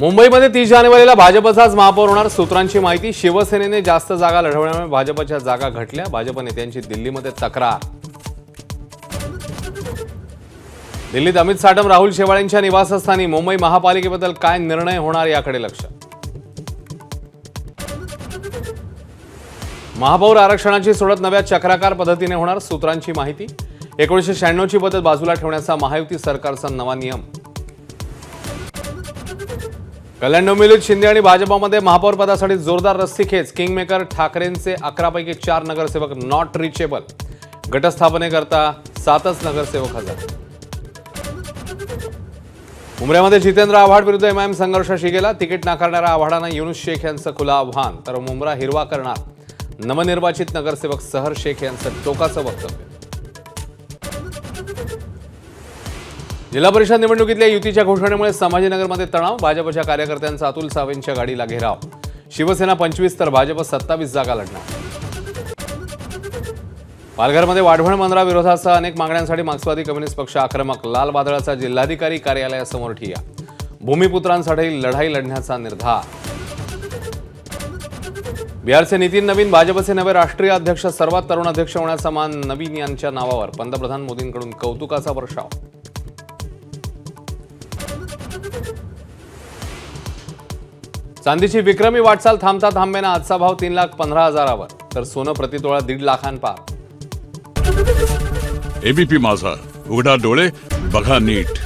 मुंबईमध्ये 30 जानेवारीला भाजपचाच महापौर होणार, सूत्रांची माहिती. शिवसेनेने जास्त जागा लढवण्यामुळे भाजपच्या जागा घटल्या. भाजप नेत्यांची दिल्लीमध्ये तक्रार. दिल्लीत अमित साटम, राहुल शेवाळेंच्या निवासस्थानी. मुंबई महापालिकेबद्दल काय निर्णय होणार याकडे लक्ष. महापौर आरक्षणाची सोडत नव्या चक्राकार पद्धतीने होणार, सूत्रांची माहिती. 1996 ची पद्धत बाजूला ठेवण्याचा महायुती सरकारचा नवा नियम. कल्याण डोंबिवलीत शिंदे आणि भाजपमध्ये महापौर पदासाठी जोरदार रस्सीखेच. किंगमेकर ठाकरेंचे 11 पैकी 4 नगरसेवक नॉट रिचेबल. गटस्थापनेकरता 7च नगरसेवक हजर. उमऱ्यामध्ये जितेंद्र आव्हाड विरुद्ध एमआयएम संघर्ष शिगेला. तिकीट नाकारणाऱ्या आव्हाडांना युनुस शेख यांचं खुलं आव्हान, तर मुंब्रा हिरवा करणार. नवनिर्वाचित नगरसेवक सहर शेख यांचं टोकाचं वक्तव्य. जिल्हा परिषद निवडणुकीतल्या युतीच्या घोषणेमुळे संभाजीनगरमध्ये तणाव. भाजपच्या कार्यकर्त्यांचा अतुल सावेंच्या गाडीला घेराव. शिवसेना 25 तर भाजप 27 जागा लढणार. पालघरमध्ये वाढवण मंदिरा विरोधासह अनेक मागण्यांसाठी मार्क्सवादी कम्युनिस्ट पक्ष आक्रमक. लाल वादळाचा जिल्हाधिकारी कार्यालयासमोर ठिय्या. भूमिपुत्रांसाठी लढाई लढण्याचा निर्धार. बिहारचे नितीन नवीन भाजपचे नवे राष्ट्रीय अध्यक्ष. सर्वात तरुण अध्यक्ष होण्याचा मान नवीन यांच्या नावावर. पंतप्रधान मोदींकडून कौतुकाचा वर्षाव. चांदीची विक्रमी वाटचाल थांबता थांबेना. आजचा भाव 3,15,000वर, तर सोनं प्रतितोळा 1.5 लाखांपार. एबीपी माझा, उघडा डोळे बघा नीट.